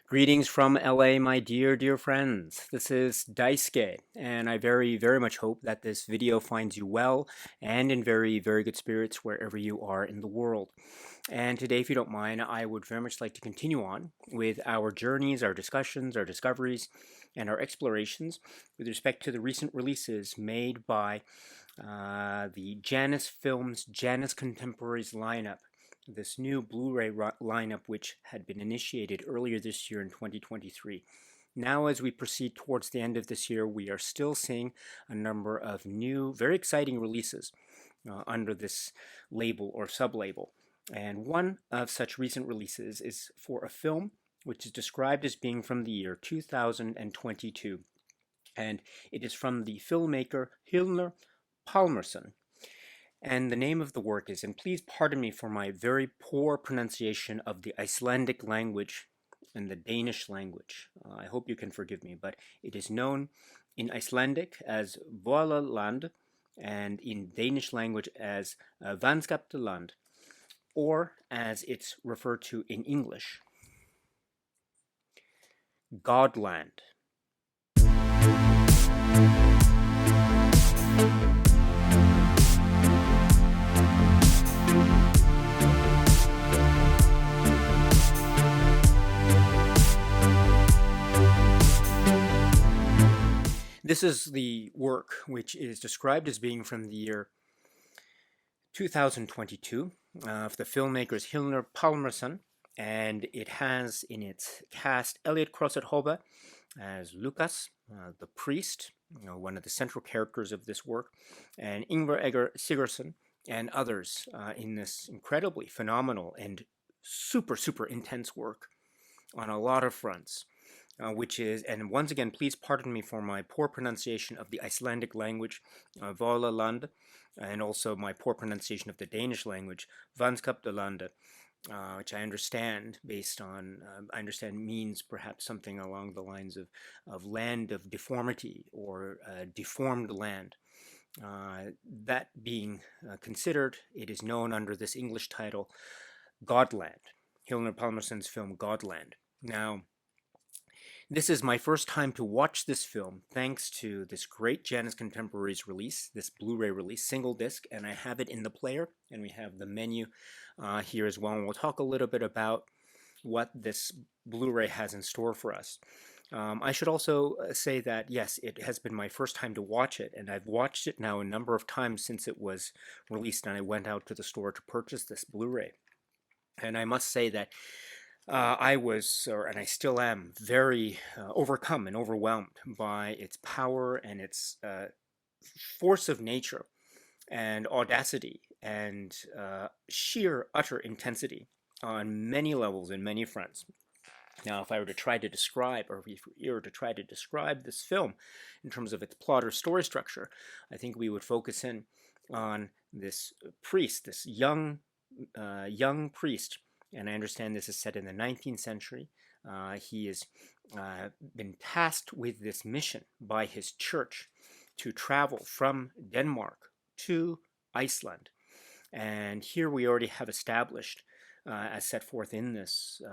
Greetings from LA, my dear friends. This is Daisuke, and I very much hope that this video finds you well and in very good spirits wherever you are in the world. And today, if you don't mind, I would very much like to continue on with our journeys, our discussions, our discoveries, and our explorations with respect to the recent releases made by the JANUS Films JANUS Contemporaries lineup, this new Blu-ray lineup which had been initiated earlier this year in 2023. Now, as we proceed towards the end of this year, we are still seeing a number of new, very exciting releases under this label or sub-label. And one of such recent releases is for a film which is described as being from the year 2022. And it is from the filmmaker Hlynur Pálmason. And the name of the work is, and please pardon me for my very poor pronunciation of the Icelandic language and the Danish language. I hope you can forgive me, but it is known in Icelandic as GODLAND and in Danish language as Vanskaptaland, or as it's referred to in English, GODLAND. This is the work which is described as being from the year 2022 of the filmmakers Hlynur Pálmason, and it has in its cast Elliot Crosset-Hobbe as Lucas, the priest, one of the central characters of this work, and Ingvar Egger Sigurðsson and others in this incredibly phenomenal and super intense work on a lot of fronts. Which is, and once again, please pardon me for my poor pronunciation of the Icelandic language, Valaland, and also my poor pronunciation of the Danish language, Vanskaptaland, which I understand based on, I understand means perhaps something along the lines of land of deformity or deformed land. That being considered, it is known under this English title, GODLAND, Hlynur Pálmason's film GODLAND. Now, this is my first time to watch this film thanks to this great JANUS Contemporaries release, this Blu-ray release, single disc, and I have it in the player, and we have the menu here as well, and we'll talk a little bit about what this Blu-ray has in store for us. I should also say that, yes, it has been my first time to watch it, and I've watched it now a number of times since it was released, and I went out to the store to purchase this Blu-ray. And I must say that I was, and I still am, very overcome and overwhelmed by its power and its force of nature and audacity and sheer utter intensity on many levels and many fronts. Now, if I were to try to describe, or if you were to try to describe this film in terms of its plot or story structure, I think we would focus in on this priest, this young priest. And I understand this is set in the 19th century. He has been tasked with this mission by his church to travel from Denmark to Iceland. And here we already have established, as set forth in this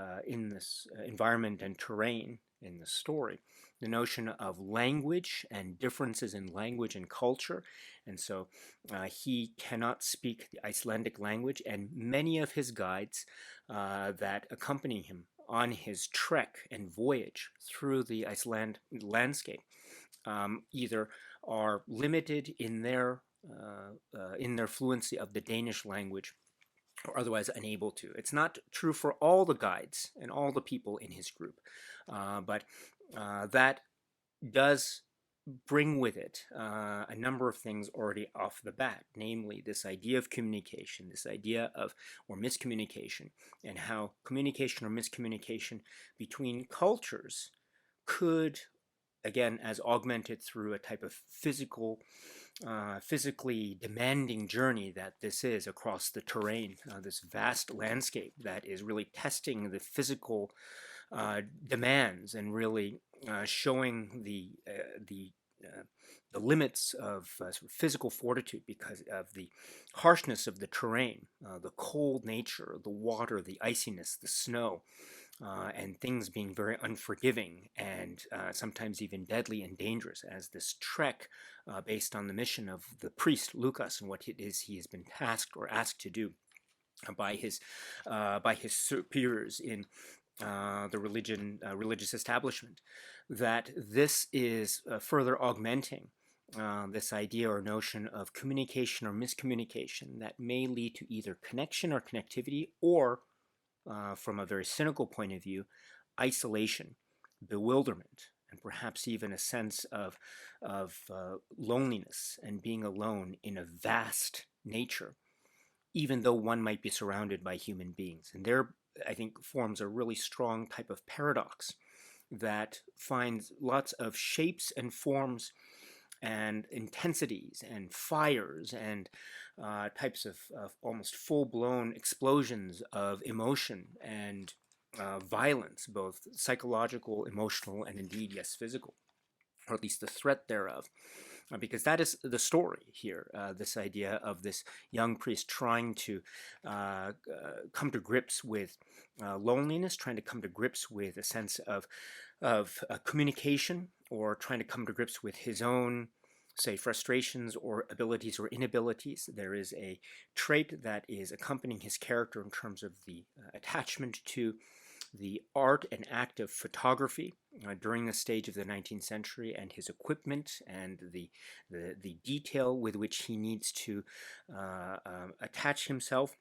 environment and terrain in the story, the notion of language and differences in language and culture. And so he cannot speak the Icelandic language, and many of his guides that accompany him on his trek and voyage through the Iceland landscape either are limited in their fluency of the Danish language or otherwise unable to. It's not true for all the guides and all the people in his group, but that does bring with it a number of things already off the bat, namely this idea of communication, this idea of, or miscommunication, and how communication or miscommunication between cultures could, again, as augmented through a type of physically demanding journey that this is across the terrain, this vast landscape that is really testing the physical demands and really showing the limits of sort of physical fortitude because of the harshness of the terrain, the cold nature, the water, the iciness, the snow, and things being very unforgiving and sometimes even deadly and dangerous, as this trek, based on the mission of the priest Lucas and what it is he has been tasked or asked to do by his superiors in the religious establishment, that this is further augmenting this idea or notion of communication or miscommunication that may lead to either connection or connectivity, or, from a very cynical point of view, isolation, bewilderment, and perhaps even a sense of loneliness and being alone in a vast nature, even though one might be surrounded by human beings. And there, I think, forms a really strong type of paradox that finds lots of shapes and forms and intensities and fires and types of almost full-blown explosions of emotion and violence, both psychological, emotional, and indeed, yes, physical, or at least the threat thereof. Because that is the story here, this idea of this young priest trying to come to grips with loneliness, trying to come to grips with a sense of communication, or trying to come to grips with his own, say, frustrations or abilities or inabilities. There is a trait that is accompanying his character in terms of the attachment to the art and act of photography during the stage of the 19th century, and his equipment and the detail with which he needs to attach himself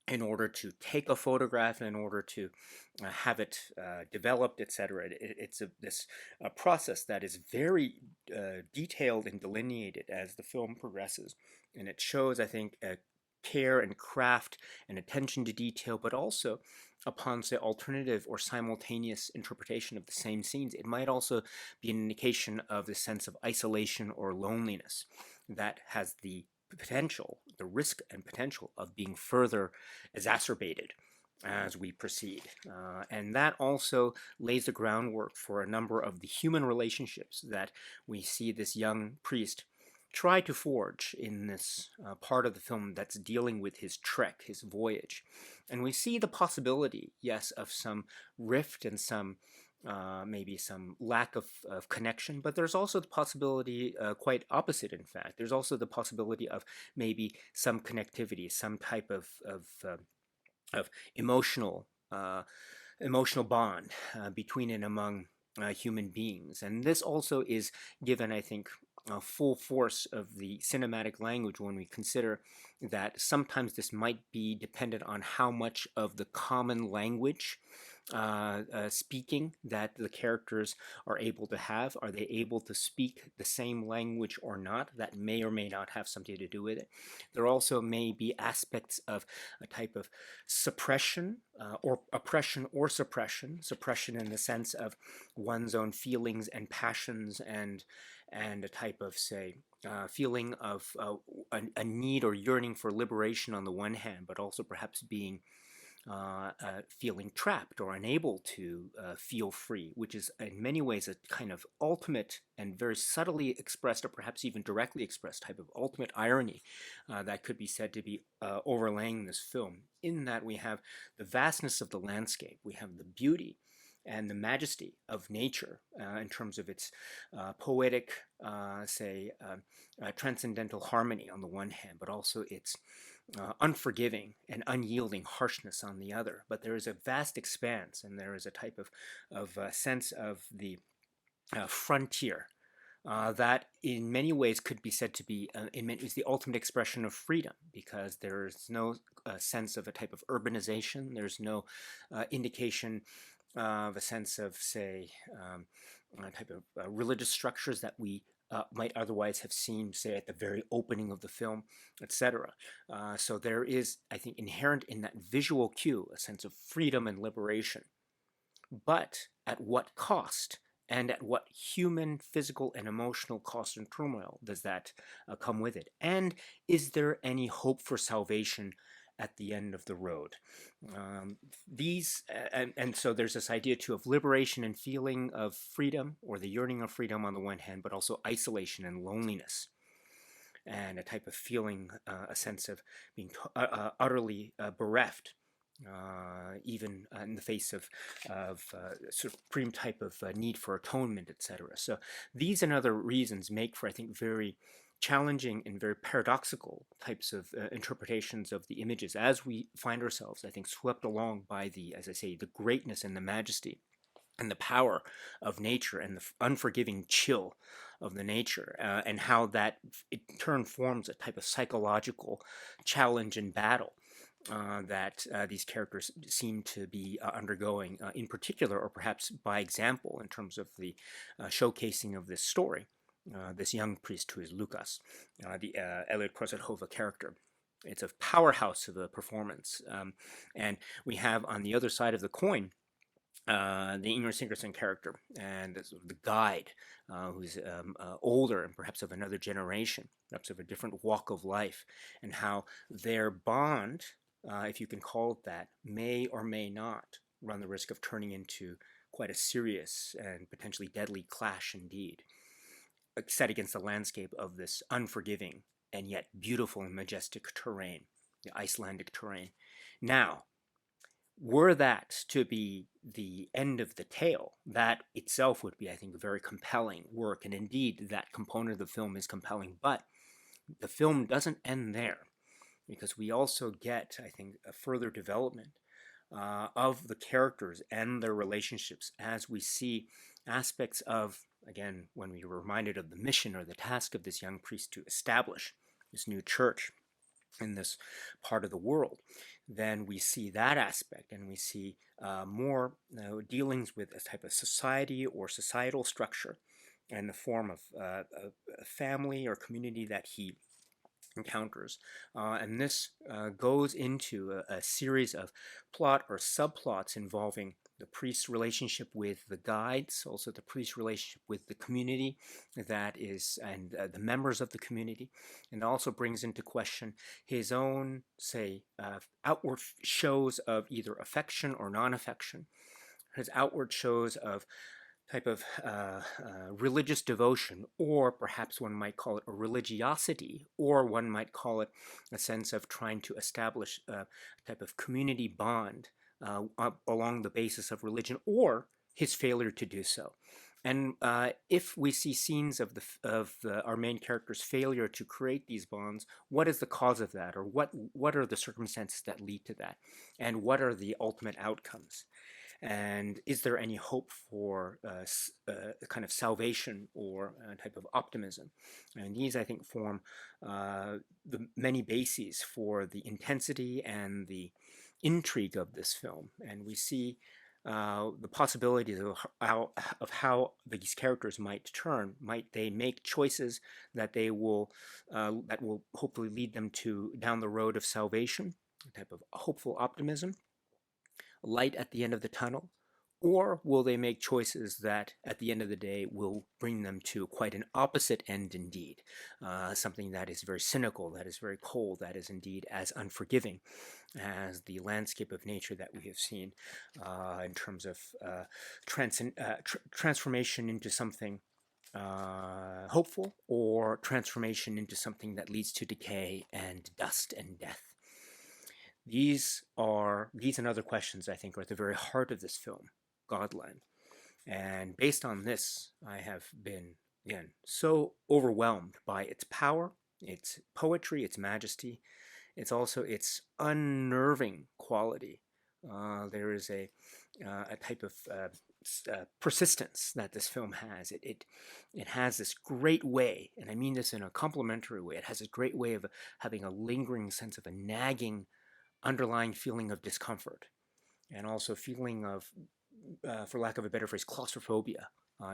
in order to take a photograph, in order to have it developed, etc. It's this process that is very detailed and delineated as the film progresses, and it shows, I think, a care and craft and attention to detail, but also, upon, say, alternative or simultaneous interpretation of the same scenes, it might also be an indication of the sense of isolation or loneliness that has the potential, the risk and potential of being further exacerbated as we proceed. And that also lays the groundwork for a number of the human relationships that we see this young priest try to forge in this part of the film that's dealing with his trek, his voyage. And we see the possibility, yes, of some rift and some maybe some lack of connection, but there's also the possibility, quite opposite, in fact. There's also the possibility of maybe some connectivity, some type of emotional emotional bond between and among human beings. And this also is given, I think, full force of the cinematic language when we consider that sometimes this might be dependent on how much of the common language speaking that the characters are able to have. Are they able to speak the same language or not? That may or may not have something to do with it. There also may be aspects of a type of suppression or oppression or suppression in the sense of one's own feelings and passions, and a type of, say, feeling of a need or yearning for liberation on the one hand, but also perhaps being feeling trapped or unable to feel free, which is in many ways a kind of ultimate and very subtly expressed, or perhaps even directly expressed, type of ultimate irony that could be said to be overlaying this film, in that we have the vastness of the landscape, we have the beauty and the majesty of nature in terms of its poetic, say, transcendental harmony on the one hand, but also its unforgiving and unyielding harshness on the other. But there is a vast expanse, and there is a type of sense of the frontier that in many ways could be said to be is the ultimate expression of freedom, because there is no sense of a type of urbanization. There's no indication of a sense of, say, a type of religious structures that we might otherwise have seen, say, at the very opening of the film, etc. So there is, I think, inherent in that visual cue a sense of freedom and liberation. But at what cost? And at what human, physical, and emotional cost and turmoil does that come with it? And is there any hope for salvation at the end of the road? And so there's this idea too of liberation and feeling of freedom, or the yearning of freedom on the one hand, but also isolation and loneliness, and a type of feeling, a sense of being utterly bereft even in the face of supreme type of need for atonement, etc. So these and other reasons make for, I think, very challenging and very paradoxical types of interpretations of the images as we find ourselves, I think, swept along by the, as I say, the greatness and the majesty and the power of nature and the unforgiving chill of the nature, and how that in turn forms a type of psychological challenge and battle that these characters seem to be undergoing, in particular, or perhaps by example, in terms of the showcasing of this story. This young priest who is Lucas, the Elliot Crosset-Hova character. It's a powerhouse of a performance. And we have on the other side of the coin the Ingrid Sigurdsson character and the guide, who's older and perhaps of another generation, perhaps of a different walk of life, and how their bond, if you can call it that, may or may not run the risk of turning into quite a serious and potentially deadly clash indeed, set against the landscape of this unforgiving and yet beautiful and majestic terrain, the Icelandic terrain. Now, were that to be the end of the tale, that itself would be, I think, a very compelling work, and indeed that component of the film is compelling. But the film doesn't end there, because we also get, I think, a further development of the characters and their relationships as we see aspects of, again, when we were reminded of the mission or the task of this young priest to establish this new church in this part of the world, then we see that aspect, and we see more dealings with a type of society or societal structure in the form of a family or community that he encounters. And this goes into a series of plot or subplots involving the priest's relationship with the guides, also the priest's relationship with the community that is, and the members of the community, and also brings into question his own, say, outward shows of either affection or non-affection, his outward shows of type of religious devotion, or perhaps one might call it a religiosity, or one might call it a sense of trying to establish a type of community bond along the basis of religion, or his failure to do so. And if we see scenes of our main character's failure to create these bonds, what is the cause of that, or what are the circumstances that lead to that, and what are the ultimate outcomes? And is there any hope for a kind of salvation or a type of optimism? And these, I think, form the many bases for the intensity and the intrigue of this film. And we see the possibilities of how these characters might turn. Might they make choices that will hopefully lead them to down the road of salvation, a type of hopeful optimism, light at the end of the tunnel, or will they make choices that at the end of the day will bring them to quite an opposite end indeed, something that is very cynical, that is very cold, that is indeed as unforgiving as the landscape of nature that we have seen in terms of transformation into something hopeful, or transformation into something that leads to decay and dust and death. These and other questions, I think, are at the very heart of this film, Godland. And based on this, I have been, again, so overwhelmed by its power, its poetry, its majesty. It's also its unnerving quality. There is a type of persistence that this film has. It has this great way, and I mean this in a complimentary way, it has a great way of having a lingering sense of a nagging underlying feeling of discomfort, and also feeling of, for lack of a better phrase, claustrophobia,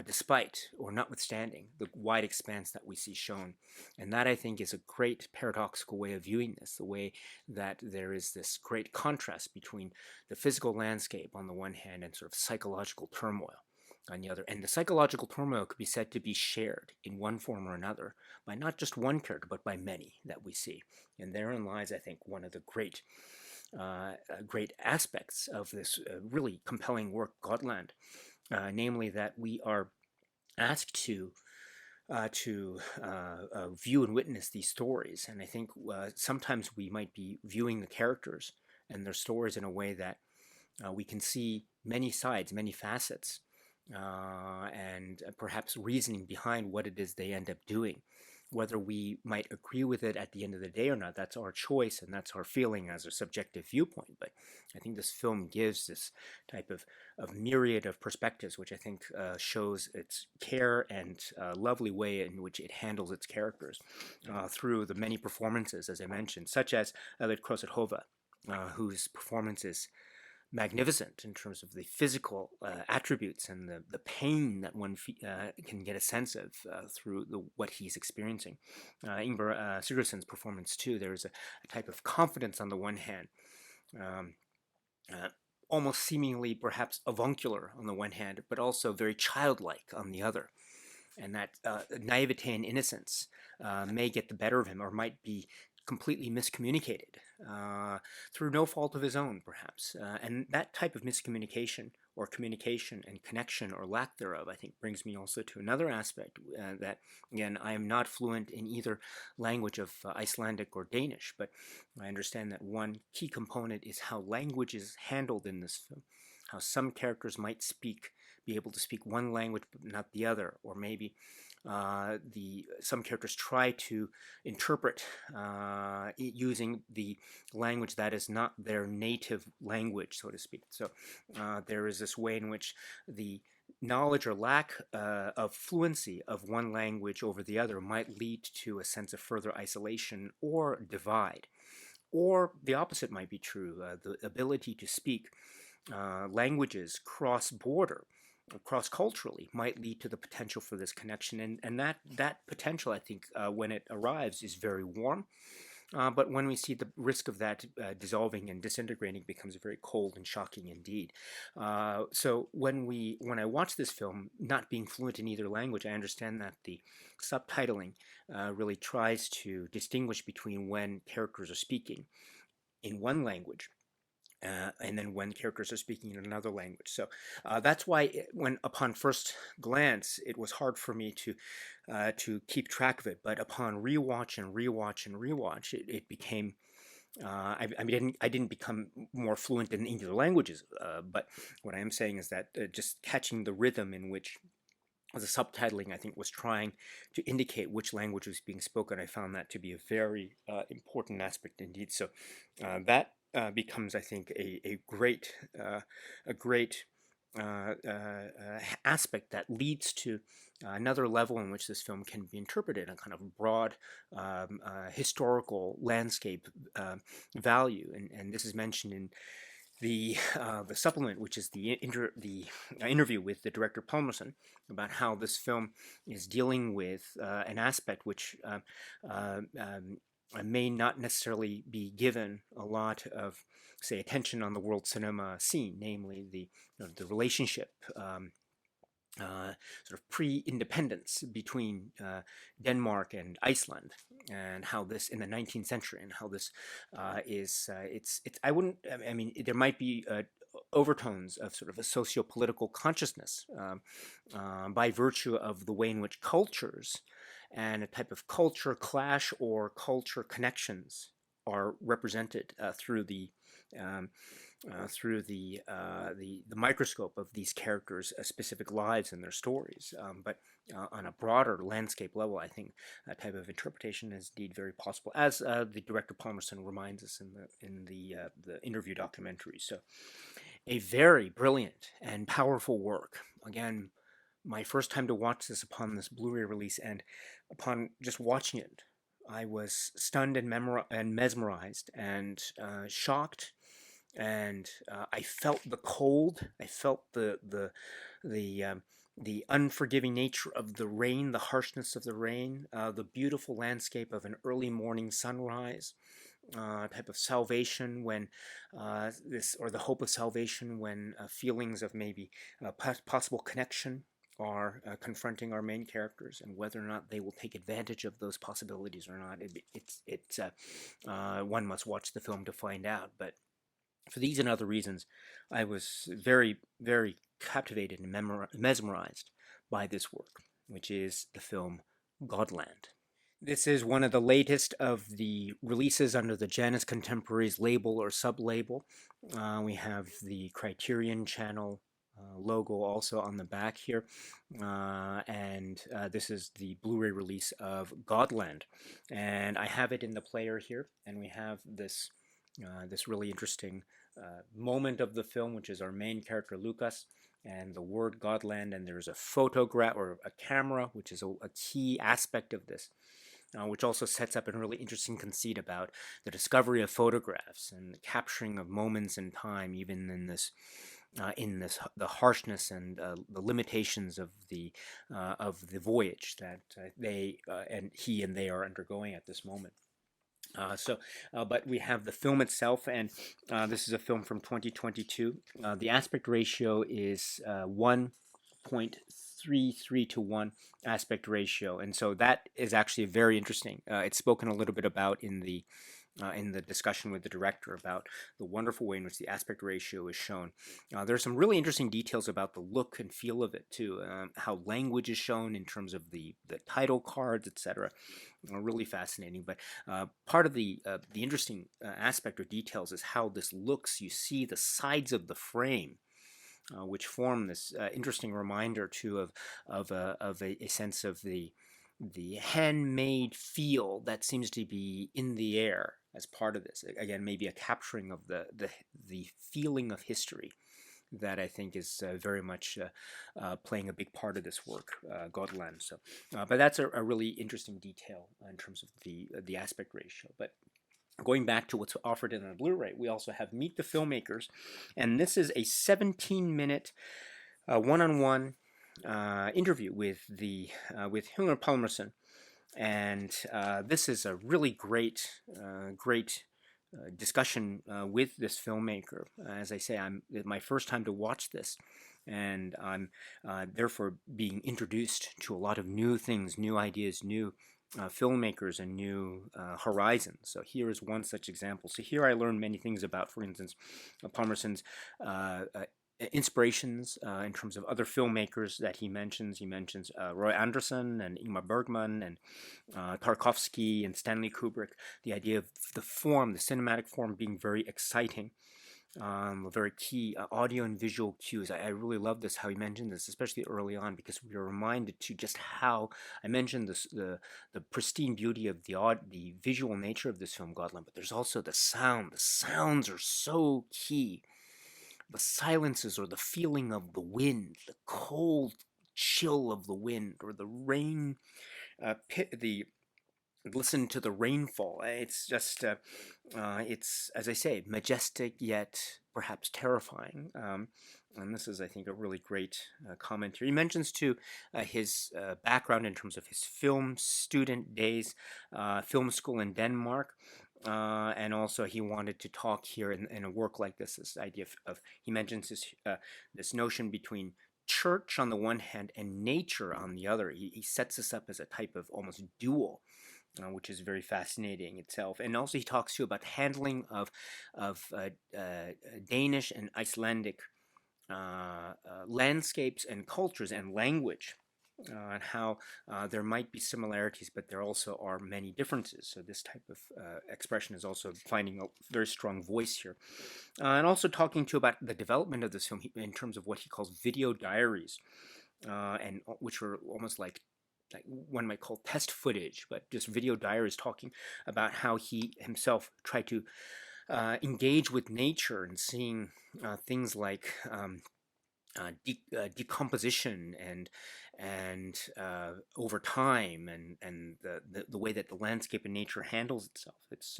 despite or notwithstanding the wide expanse that we see shown. And that, I think, is a great paradoxical way of viewing this, the way that there is this great contrast between the physical landscape on the one hand and sort of psychological turmoil on the other. And the psychological turmoil could be said to be shared in one form or another by not just one character, but by many that we see. And therein lies, I think, one of the great aspects of this really compelling work, Godland, namely that we are asked to view and witness these stories. And I think sometimes we might be viewing the characters and their stories in a way that we can see many sides, many facets, and perhaps reasoning behind what it is they end up doing. Whether we might agree with it at the end of the day or not, that's our choice and that's our feeling as a subjective viewpoint. But I think this film gives this type of myriad of perspectives, which I think shows its care and lovely way in which it handles its characters through the many performances, as I mentioned, such as Elliot Crosset-Hova, whose performance is magnificent in terms of the physical attributes and the pain that one can get a sense of through what he's experiencing. Ingvar Sigurdsson's performance too, there's a type of confidence on the one hand, almost seemingly perhaps avuncular on the one hand, but also very childlike on the other. And that naivete and innocence may get the better of him, or might be completely miscommunicated through no fault of his own, perhaps. And that type of miscommunication or communication and connection or lack thereof, I think, brings me also to another aspect that, again, I am not fluent in either language of Icelandic or Danish, but I understand that one key component is how language is handled in this film, how some characters might be able to speak one language but not the other, or maybe some characters try to interpret it using the language that is not their native language, so to speak. So there is this way in which the knowledge or lack of fluency of one language over the other might lead to a sense of further isolation or divide. Or the opposite might be true. The ability to speak languages cross-border, cross-culturally, might lead to the potential for this connection, and that potential, I think, when it arrives, is very warm. But when we see the risk of that dissolving and disintegrating, becomes very cold and shocking indeed. So when I watch this film, not being fluent in either language, I understand that the subtitling really tries to distinguish between when characters are speaking in one language and then when characters are speaking in another language. So that's why, when upon first glance, it was hard for me to keep track of it. But upon rewatch and rewatch and rewatch, it became. I didn't become more fluent in either languages. But what I am saying is that just catching the rhythm in which the subtitling, I think, was trying to indicate which language was being spoken, I found that to be a very important aspect indeed. So that becomes, I think, a great aspect that leads to another level in which this film can be interpreted, a kind of broad historical landscape value, and this is mentioned in the supplement, which is the interview with the director Pálmason, about how this film is dealing with an aspect which may not necessarily be given a lot of, say, attention on the world cinema scene, namely the relationship sort of pre-independence between Denmark and Iceland, and how this in the 19th century, and how this is I mean, there might be overtones of sort of a socio-political consciousness by virtue of the way in which cultures and a type of culture clash or culture connections are represented through the microscope of these characters' specific lives and their stories. But on a broader landscape level, I think that type of interpretation is indeed very possible, as the director Pálmason reminds us in the interview documentary. So, a very brilliant and powerful work. Again, my first time to watch this upon this Blu-ray release, and upon just watching it, I was stunned and mesmerized and shocked, and I felt the cold. I felt the unforgiving nature of the rain, the harshness of the rain, the beautiful landscape of an early morning sunrise, type of salvation when the hope of salvation when feelings of maybe possible connection are confronting our main characters, and whether or not they will take advantage of those possibilities or not. One must watch the film to find out. But for these and other reasons, I was very, very captivated and mesmerized by this work, which is the film GODLAND. This is one of the latest of the releases under the JANUS Contemporaries label or sub-label. We have the Criterion Channel logo also on the back here, and this is the Blu-ray release of GODLAND, and I have it in the player here, and we have this this really interesting moment of the film, which is our main character Lucas, and the word Godland, and there's a photograph or a camera, which is a key aspect of this, which also sets up a really interesting conceit about the discovery of photographs and the capturing of moments in time, even in this the harshness and the limitations of the voyage that they and he and they are undergoing at this moment. But we have the film itself, and this is a film from 2022. The aspect ratio is 1.33 to 1 aspect ratio, and so that is actually very interesting. It's spoken a little bit about in the discussion with the director about the wonderful way in which the aspect ratio is shown. There are some really interesting details about the look and feel of it too, how language is shown in terms of the title cards, etc. Really fascinating. But part of the interesting aspect or details is how this looks. You see the sides of the frame, which form this interesting reminder too of a sense of the handmade feel that seems to be in the air as part of this. Again, maybe a capturing of the feeling of history that I think is very much playing a big part of this work, Godland. So, but that's a really interesting detail in terms of the aspect ratio. But going back to what's offered in the Blu-ray, we also have Meet the Filmmakers, and this is a 17-minute one-on-one interview with Hlynur Pálmason, and this is a really great discussion with this filmmaker. As I say, it's my first time to watch this, and I'm therefore being introduced to a lot of new things, new ideas, new filmmakers, and new horizons. So here is one such example. So here I learned many things about, for instance, Palmerson's inspirations in terms of other filmmakers that he mentions. He mentions Roy Andersson and Ingmar Bergman and Tarkovsky and Stanley Kubrick. The idea of the form, the cinematic form, being very exciting. Very key audio and visual cues. I really love this, how he mentioned this, especially early on, because we are reminded to just how I mentioned this, the pristine beauty of the visual nature of this film, Godland, but there's also the sound. The sounds are so key. The silences, or the feeling of the wind, the cold chill of the wind, or the rain, listen to the rainfall. It's just, it's, as I say, majestic yet perhaps terrifying. And this is, I think, a really great comment here. He mentions too his background in terms of his film student days, film school in Denmark. And also he wanted to talk here in a work like this idea of he mentions this notion between church on the one hand and nature on the other. He sets this up as a type of almost dual, which is very fascinating itself. And also he talks to you about handling of Danish and Icelandic landscapes and cultures and language, and how there might be similarities, but there also are many differences. So this type of expression is also finding a very strong voice here. And also talking to you about the development of this film in terms of what he calls video diaries, and which are almost like one might call test footage, but just video diaries talking about how he himself tried to engage with nature and seeing things like decomposition and over time, and the way that the landscape and nature handles itself. It's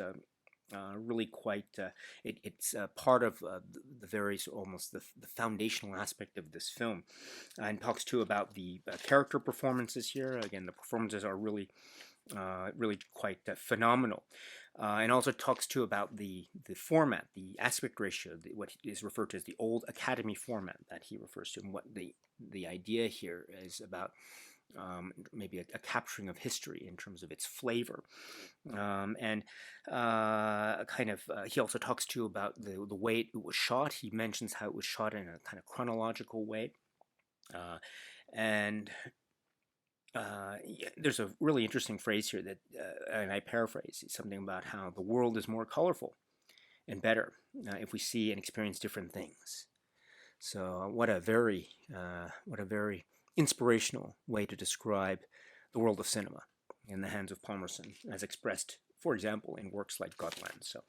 really quite, it's part of the very almost the foundational aspect of this film, and talks too about the character performances here. Again, the performances are really really quite phenomenal. And also talks too about the format, the aspect ratio, what is referred to as the old Academy format that he refers to, and what the idea here is about. Maybe a capturing of history in terms of its flavor, and kind of he also talks to you about the way it was shot. He mentions how it was shot in a kind of chronological way, and there's a really interesting phrase here that, and I paraphrase, something about how the world is more colorful and better if we see and experience different things. So what a very inspirational way to describe the world of cinema in the hands of Pálmason, as expressed, for example, in works like GODLAND. So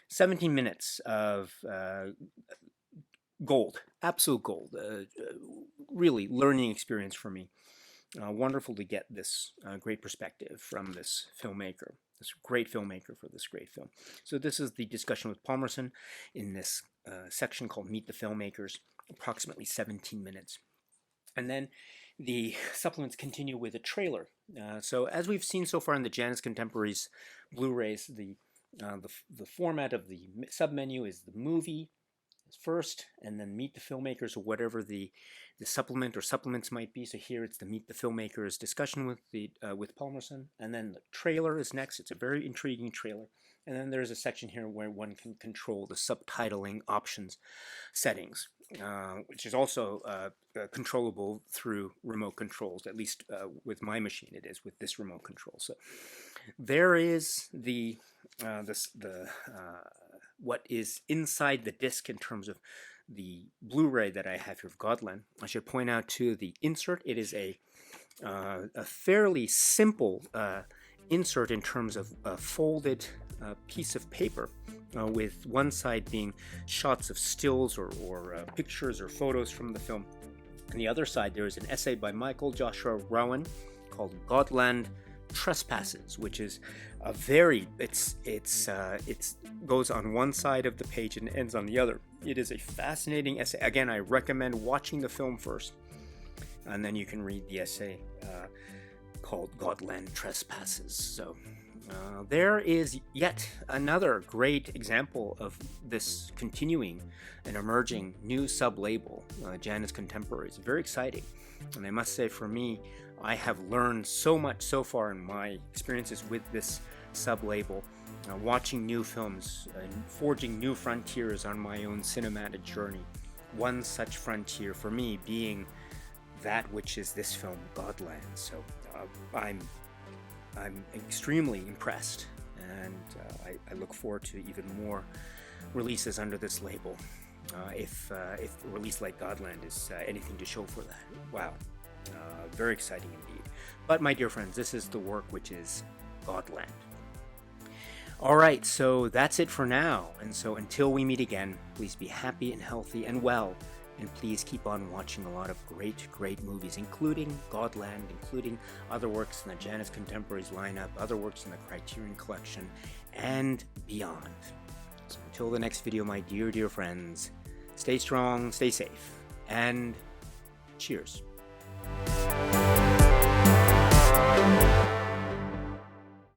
17 minutes of gold, absolute gold, really learning experience for me. Wonderful to get this great perspective from this filmmaker, this great filmmaker for this great film. So this is the discussion with Pálmason in this section called Meet the Filmmakers, approximately 17 minutes. And then the supplements continue with a trailer. So as we've seen so far in the JANUS Contemporaries Blu-rays, the format of the submenu is the movie first, and then Meet the Filmmakers, or whatever the supplement or supplements might be. So here it's the Meet the Filmmakers discussion with Pálmason, and then the trailer is next. It's a very intriguing trailer. And then there's a section here where one can control the subtitling options settings, which is also controllable through remote controls. At least with my machine, it is with this remote control. So there is what is inside the disc in terms of the Blu-ray that I have here of GODLAND. I should point out too the insert. It is a fairly simple insert in terms of a folded piece of paper, with one side being shots of stills or pictures or photos from the film. On the other side, there is an essay by Michael Joshua Rowan called "GODLAND Trespasses," which is a very it goes on one side of the page and ends on the other. It is a fascinating essay. Again, I recommend watching the film first, and then you can read the essay called "GODLAND Trespasses." So there is yet another great example of this continuing and emerging new sub-label, JANUS Contemporaries. Very exciting, and I must say, for me, I have learned so much so far in my experiences with this sub-label, watching new films and forging new frontiers on my own cinematic journey. One such frontier for me being that which is this film, GODLAND. So I'm extremely impressed, and I look forward to even more releases under this label. If a release like GODLAND is anything to show for that, wow. Very exciting indeed. But my dear friends, this is the work which is GODLAND. Alright, so that's it for now. And so until we meet again, please be happy and healthy and well. And please keep on watching a lot of great movies, including GODLAND, including other works in the JANUS Contemporaries lineup, other works in the Criterion Collection, and beyond. So until the next video, my dear friends, stay strong, stay safe, and cheers.